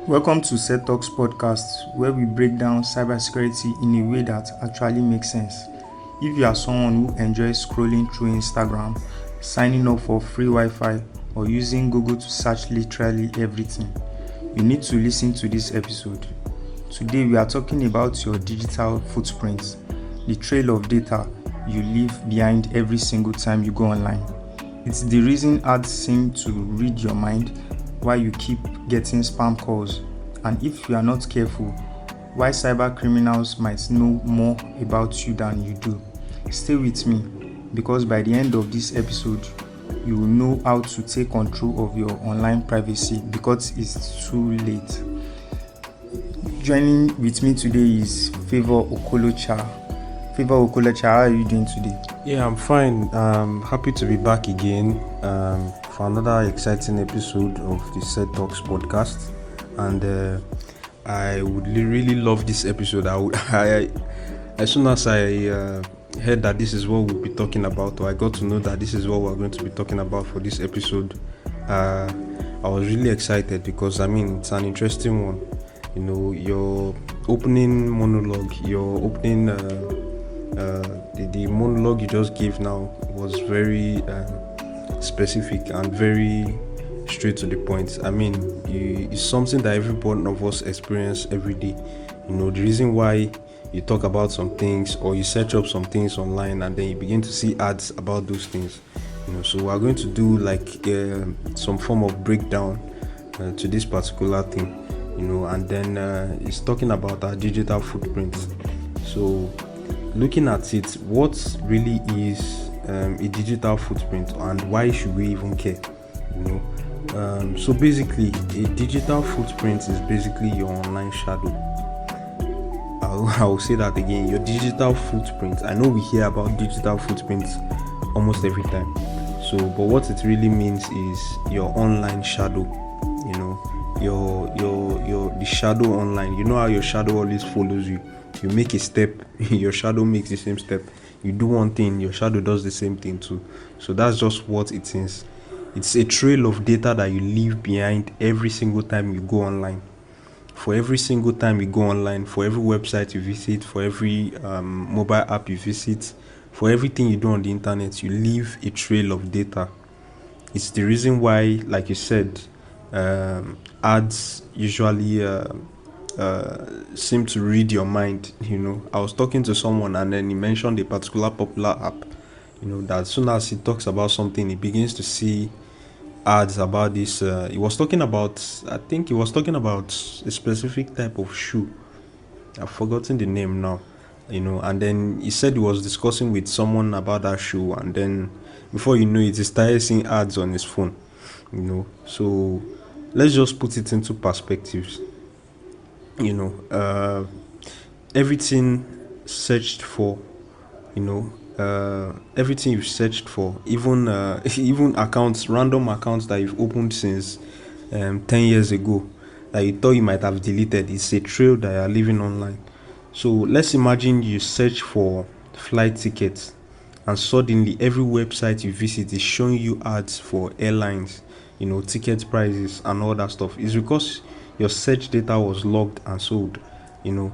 Welcome to Set Talks podcast, where we break down cybersecurity in a way that actually makes sense. If you are someone who enjoys scrolling through Instagram, signing up for free Wi-Fi, or using Google to search literally everything, you need to listen to this episode. Today we are talking about your digital footprint, the trail of data you leave behind every single time you go online. It's the reason ads seem to read your mind, why you keep getting spam calls, and if you are not careful, why cyber criminals might know more about you than you do. Stay with me, because by the end of this episode, you will know how to take control of your online privacy because it's too late. Joining with me today is Favor Okolocha. Favor Okolocha, how are you doing today? Yeah, I'm fine. Happy to be back again for another exciting episode of the Set Talks podcast. And I would really love this episode. As soon as I heard that this is what we'll be talking about, or I got to know that this is what we're going to be talking about for this episode, I was really excited because it's an interesting one. You know, your opening monologue, the monologue you just gave now was very specific and very straight to the point. It's something that every one of us experience every day. You know, the reason why you talk about some things or you search up some things online and then you begin to see ads about those things. You know, so we're going to do like some form of breakdown to this particular thing. You know, and then it's talking about our digital footprint. So looking at it, what really is a digital footprint and why should we even care? You know, so basically, a digital footprint is basically your online shadow. I'll say that again. Your digital footprint. I know we hear about digital footprints almost every time. So, but what it really means is your online shadow. You know, the shadow online. You know how your shadow always follows you. You make a step, your shadow makes the same step. You do one thing, your shadow does the same thing too. So that's just what it is. It's a trail of data that you leave behind every single time you go online. For every single time you go online, for every website you visit, for every mobile app you visit, for everything you do on the internet, you leave a trail of data. It's the reason why, like you said, ads usually seem to read your mind. You know, I was talking to someone and then he mentioned a particular popular app. You know, that as soon as he talks about something, he begins to see ads about this. He was talking about a specific type of shoe. I've forgotten the name now. You know, and then he said he was discussing with someone about that shoe, and then before you know it, he started seeing ads on his phone. You know, so let's just put it into perspectives. You know, everything searched for, everything you've searched for, even even accounts, random accounts that you've opened since 10 years ago that you thought you might have deleted, it's a trail that you're leaving online. So let's imagine you search for flight tickets and suddenly every website you visit is showing you ads for airlines, you know, ticket prices and all that stuff. It's because your search data was logged and sold. You know,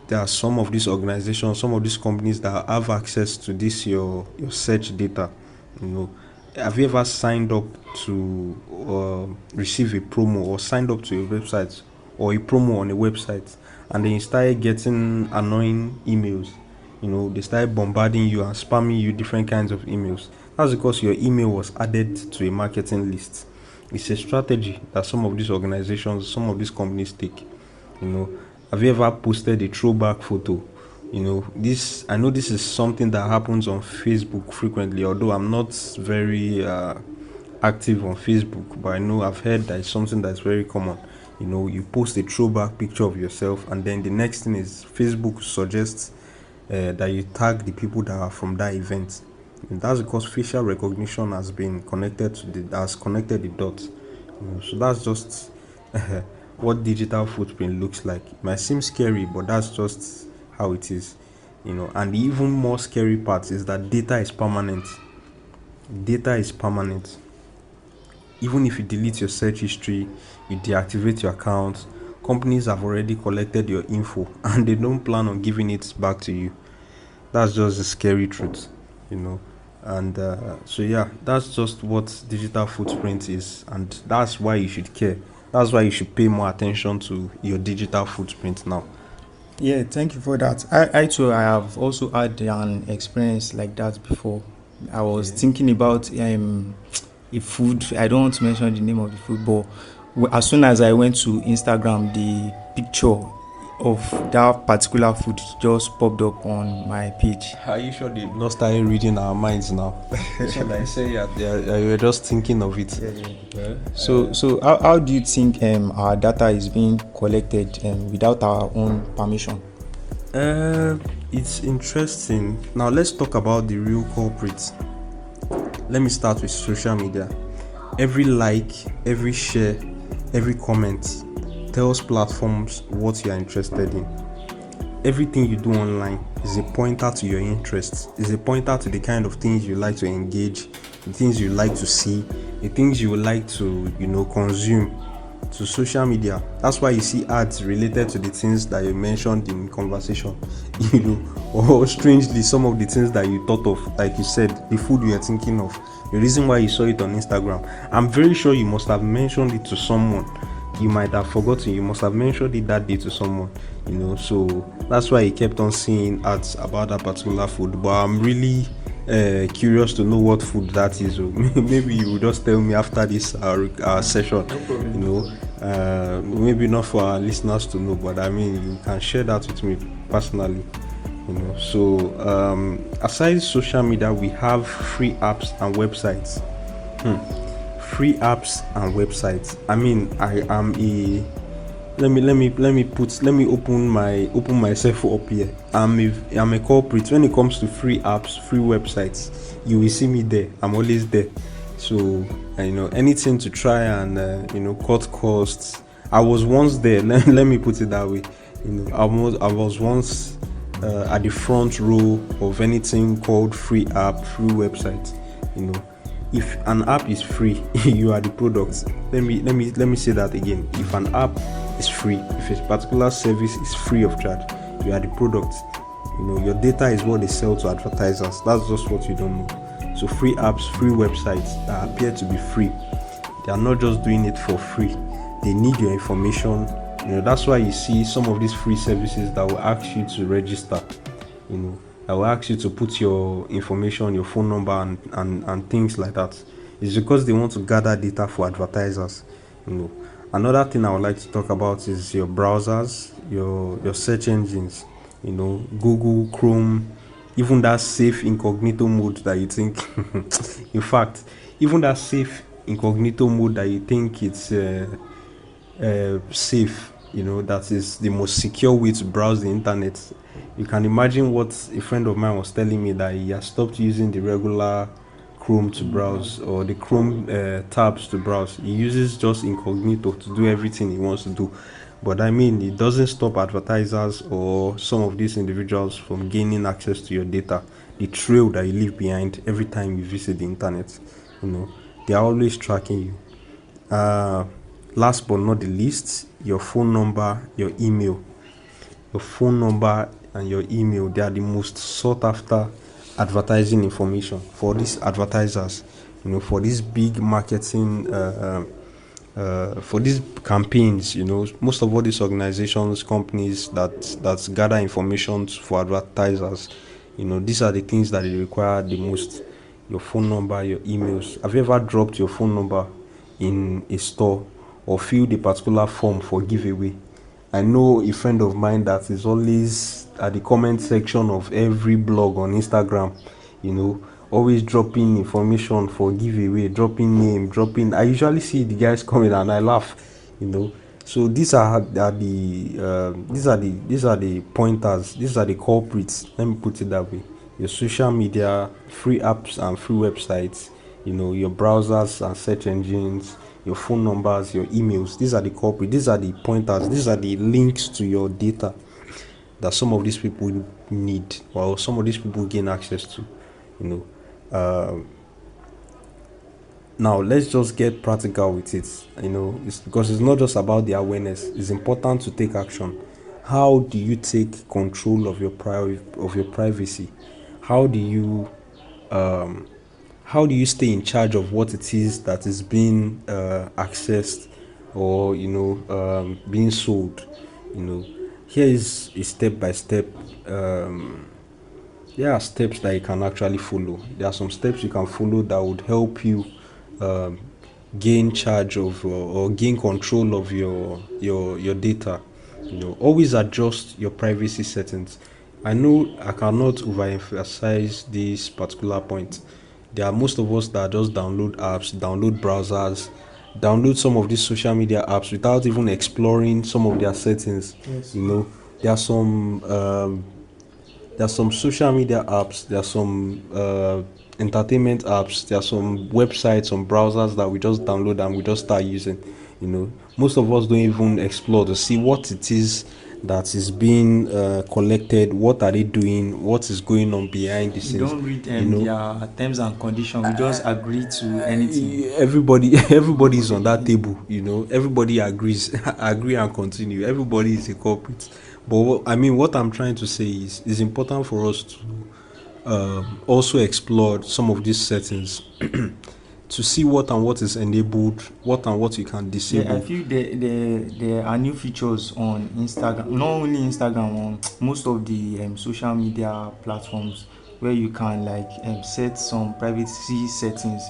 there are some of these organizations, some of these companies that have access to this your search data. You know, have you ever signed up to receive a promo or signed up to a website or a promo on a website and then you started getting annoying emails? You know, they started bombarding you and spamming you different kinds of emails. That's because your email was added to a marketing list. It's a strategy that some of these organizations, some of these companies take. You know, have you ever posted a throwback photo? You know, I know this is something that happens on Facebook frequently, although I'm not very active on Facebook, but I know I've heard that it's something that's very common. You know, you post a throwback picture of yourself, and then the next thing is Facebook suggests that you tag the people that are from that event. And that's because facial recognition has been connected connected the dots. You know, so that's just what digital footprint looks like. It might seem scary, but that's just how it is. You know, and the even more scary part is that data is permanent. Data is permanent. Even if you delete your search history, you deactivate your account, companies have already collected your info and they don't plan on giving it back to you. That's just the scary truth, you know. And so yeah, that's just what digital footprint is, and that's why you should care. That's why you should pay more attention to your digital footprint now. Yeah, thank you for that. I too, I have also had an experience like that before. I was thinking about a food. I don't want to mention the name of the food, but as soon as I went to Instagram, the picture of that particular food just popped up on my page. Are you sure they've not started reading our minds now? So like say yeah, you're just thinking of it. Yeah. So how do you think our data is being collected without our own permission? It's interesting. Now let's talk about the real culprits. Let me start with social media. Every like, every share, every comment tells platforms what you are interested in. Everything you do online is a pointer to your interests, is a pointer to the kind of things you like to engage, the things you like to see, the things you would like to, consume to social media. That's why you see ads related to the things that you mentioned in conversation, or strangely, some of the things that you thought of, like you said, the food you are thinking of, the reason why you saw it on Instagram. I'm very sure you must have mentioned it to someone. You might have forgotten, you must have mentioned it that day to someone, so that's why he kept on seeing ads about that particular food. But I'm really curious to know what food that is. Maybe you will just tell me after this session. Maybe not for our listeners to know, but I mean you can share that with me personally. So aside social media, we have free apps and websites. Free apps and websites. I mean, I am a let me open myself up here. I'm a culprit when it comes to free apps, free websites. You will see me there. I'm always there. So anything to try and cut costs. I was once there. Let me put it that way. I was once at the front row of anything called free app, free website. If an app is free, you are the product. Let me say that again. If an app is free, if a particular service is free of charge, you are the product. Your data is what they sell to advertisers. That's just what you don't know. So free apps, free websites that appear to be free, they are not just doing it for free. They need your information. That's why you see some of these free services that will ask you to register. I will ask you to put your information, your phone number, and things like that. It's because they want to gather data for advertisers. Another thing I would like to talk about is your browsers, your search engines. Google, Chrome, even that safe incognito mode that you think. In fact, even that safe incognito mode that you think it's safe. That is the most secure way to browse the internet. You can imagine what a friend of mine was telling me, that he has stopped using the regular Chrome to browse, or the Chrome tabs to browse. He uses just incognito to do everything he wants to do. But I mean, it doesn't stop advertisers or some of these individuals from gaining access to your data, the trail that you leave behind every time you visit the internet. They are always tracking you. Last but not the least, your phone number, your email. Your phone number and your email, they are the most sought after advertising information for these advertisers, for these big marketing, for these campaigns. Most of all these organizations, companies that gather information for advertisers, these are the things that they require the most. Your phone number, your emails. Have you ever dropped your phone number in a store or filled a particular form for giveaway? I know a friend of mine that is always at the comment section of every blog on Instagram, always dropping information for giveaway, dropping name. I usually see the guys coming and I laugh, So these are the pointers. These are the culprits. Let me put it that way. Your social media, free apps and free websites, your browsers and search engines, your phone numbers, your emails. These are the culprits. These are the pointers. These are the links to your data that some of these people need, or some of these people gain access to. Now let's just get practical with it. It's because it's not just about the awareness. It's important to take action. How do you take control of your privacy? How do you stay in charge of what it is that is being accessed, or being sold? Here is a step by step. There are steps that you can actually follow. There are some steps you can follow that would help you um, gain charge of, or gain control of your data. Always adjust your privacy settings. I know I cannot overemphasize this particular point. There are most of us that just download apps, download browsers, download some of these social media apps without even exploring some of their settings. Yes. There are some social media apps, there are some entertainment apps, there are some websites, some browsers that we just download and we just start using. Most of us don't even explore to see what it is that is being collected, what are they doing, what is going on behind the We scenes. don't read their terms and conditions. We just agree to anything. Everybody is on that table. Everybody agrees, agree and continue. Everybody is a culprit. But what I'm trying to say is, it's important for us to also explore some of these settings to see what is enabled, what you can disable. Yeah, I feel there are new features on Instagram, not only Instagram, on most of the social media platforms, where you can set some privacy settings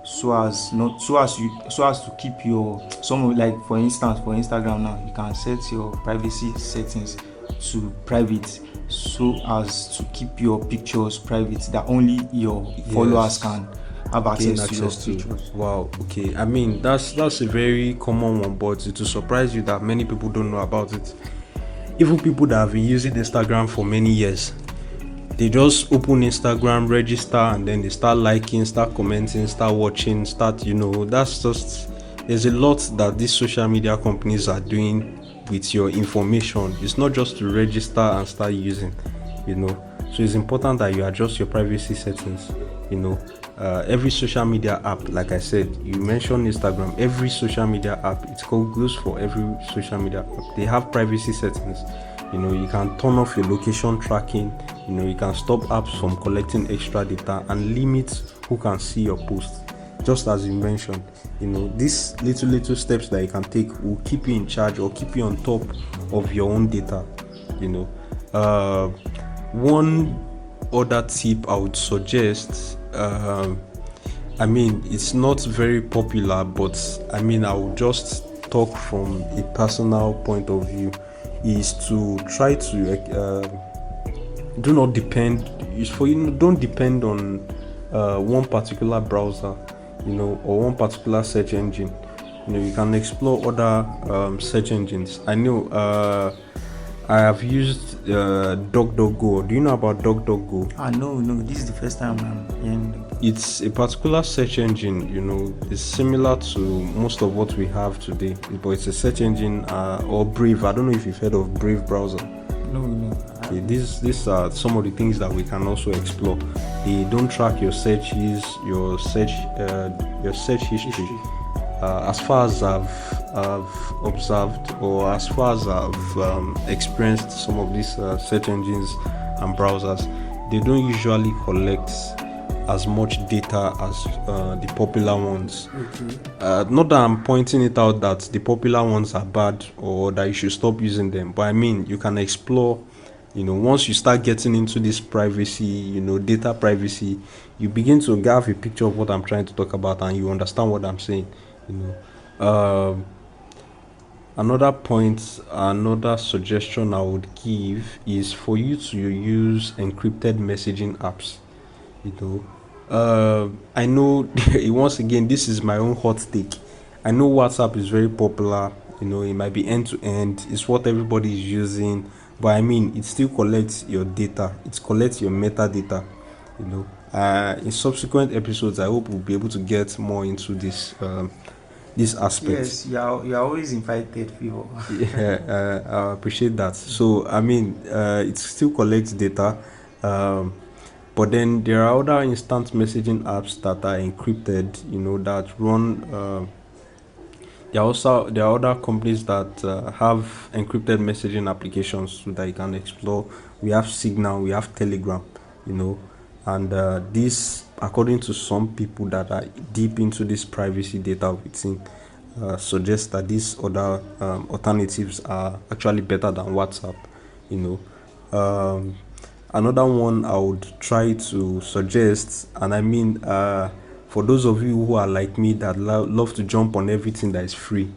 so as to keep your for instance, for Instagram now, you can set your privacy settings to private so as to keep your pictures private, that only your followers can have Gain access to your to. pictures. Wow. Okay. That's a very common one, but it will surprise you that many people don't know about it. Even people that have been using Instagram for many years, they just open Instagram, register, and then they start liking, start commenting, start watching, that's just, there's a lot that these social media companies are doing with your information. It's not just to register and start using. So it's important that you adjust your privacy settings. Every social media app, like I said, you mentioned Instagram, every social media app, it's called goes for every social media app, they have privacy settings. You can turn off your location tracking. You can stop apps from collecting extra data and limit who can see your posts. Just as you mentioned, these little steps that you can take will keep you in charge or keep you on top of your own data. One other tip I would suggest, it's not very popular, but I will just talk from a personal point of view, is to try to don't depend on one particular browser, or one particular search engine. You can explore other search engines. I know I have used DuckDuckGo. Do you know about DuckDuckGo? No, this is the first time I'm hearing it. It's a particular search engine. It's similar to most of what we have today, but it's a search engine, or Brave. I don't know if you've heard of Brave browser. No. Okay, these are some of the things that we can also explore. They don't track your searches, your search history. As far as I've observed, or as far as I've experienced some of these search engines and browsers, they don't usually collect as much data as the popular ones. Okay. Not that I'm pointing it out that the popular ones are bad or that you should stop using them, but you can explore. Once you start getting into this privacy, data privacy, you begin to have a picture of what I'm trying to talk about, and you understand what I'm saying. Another point, another suggestion I would give is for you to use encrypted messaging apps. I know once again, this is my own hot take. I know WhatsApp is very popular. It might be end to end. It's what everybody is using, but it still collects your data. It collects your metadata. In subsequent episodes, I hope we'll be able to get more into this aspect. Yes, you are always invited, Favor. Yeah, I appreciate that. So it still collects data, But then there are other instant messaging apps that are encrypted, that run. There are other companies that have encrypted messaging applications so that you can explore. We have Signal, we have Telegram, and this, according to some people that are deep into this privacy data within, suggests that these other alternatives are actually better than WhatsApp. Another one I would try to suggest, and I mean, for those of you who are like me that love to jump on everything that is free,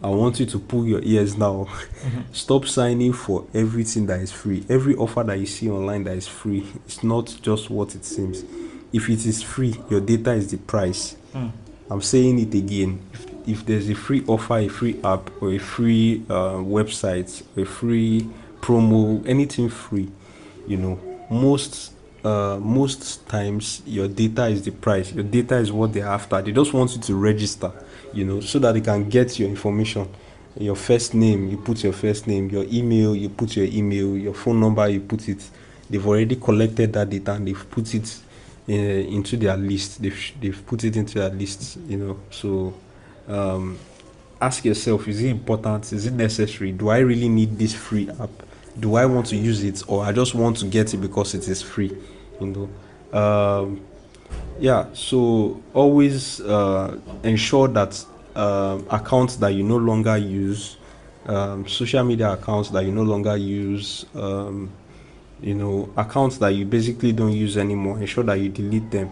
I want you to pull your ears now. Stop signing for everything that is free. Every offer that you see online that is free, it's not just what it seems. If it is free, your data is the price. I'm saying it again. If there's a free offer, a free app, or a free website, a free promo, anything free, most times your data is the price. Your data is what they're after. They just want you to register, so that they can get your information. Your first name, you put your first name. Your email, you put your email. Your phone number, you put it. They've already collected that data and they've put it into their list. They've put it into their list, So ask yourself, is it important? Is it necessary? Do I really need this free app? Do I want to use it, or I just want to get it because it is free? So always ensure that accounts that you no longer use, social media accounts that you no longer use, accounts that you basically don't use anymore, ensure that you delete them.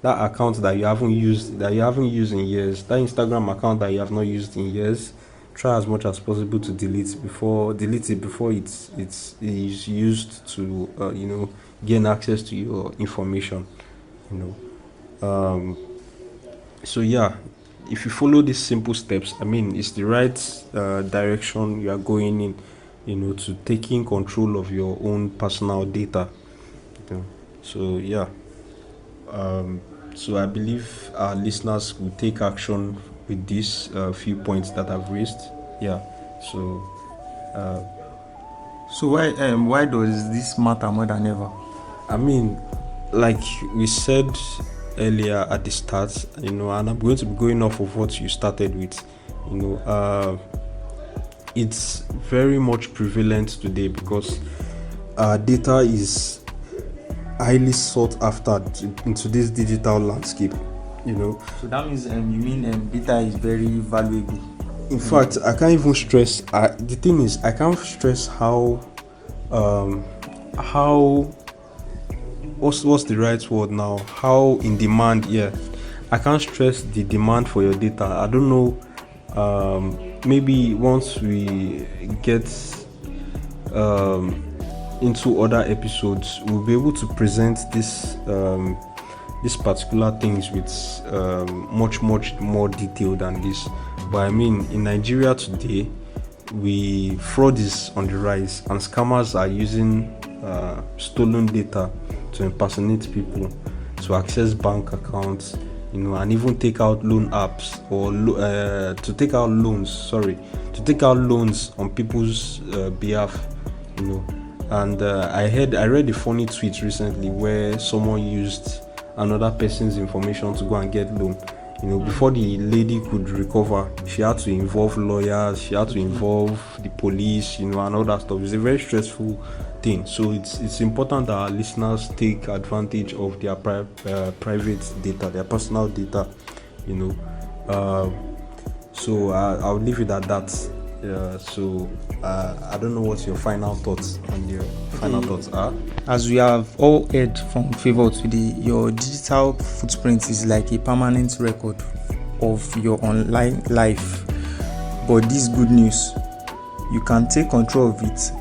That account that you haven't used in years, that Instagram account that you have not used in years, try as much as possible to delete it before it's used to gain access to your information. If you follow these simple steps, it's the right direction you are going in, to taking control of your own personal data. So I believe our listeners will take action with these few points that I've raised. So why does this matter more than ever? Like we said earlier at the start, and I'm going to be going off of what you started with. It's very much prevalent today because data is highly sought after in today's digital landscape. So that means you mean data is very valuable. In fact, I can't even stress. The thing is, I can't stress how what's the right word now? How in demand? Yeah, I can't stress the demand for your data. I don't know. Maybe once we get into other episodes, we'll be able to present these particular things with much more detail than this. But in Nigeria today, fraud is on the rise, and scammers are using stolen data to impersonate people, to access bank accounts, and even take out loan apps or to take out loans on people's behalf. And I read a funny tweet recently where someone used another person's information to go and get loan. Before the lady could recover, she had to involve lawyers, she had to involve the police, and all that stuff. It's a very stressful thing. So it's important that our listeners take advantage of their private data, their personal data. So I'll leave it at that. I don't know what your final thoughts are. As we have all heard from Favor today, your digital footprint is like a permanent record of your online life. But this good news, you can take control of it.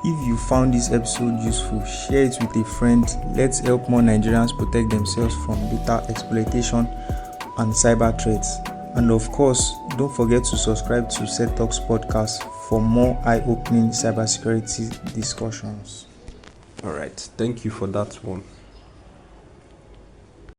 If you found this episode useful, share it with a friend. Let's help more Nigerians protect themselves from data exploitation and cyber threats. And of course, don't forget to subscribe to Set Talks podcast for more eye-opening cybersecurity discussions. All right, thank you for that one.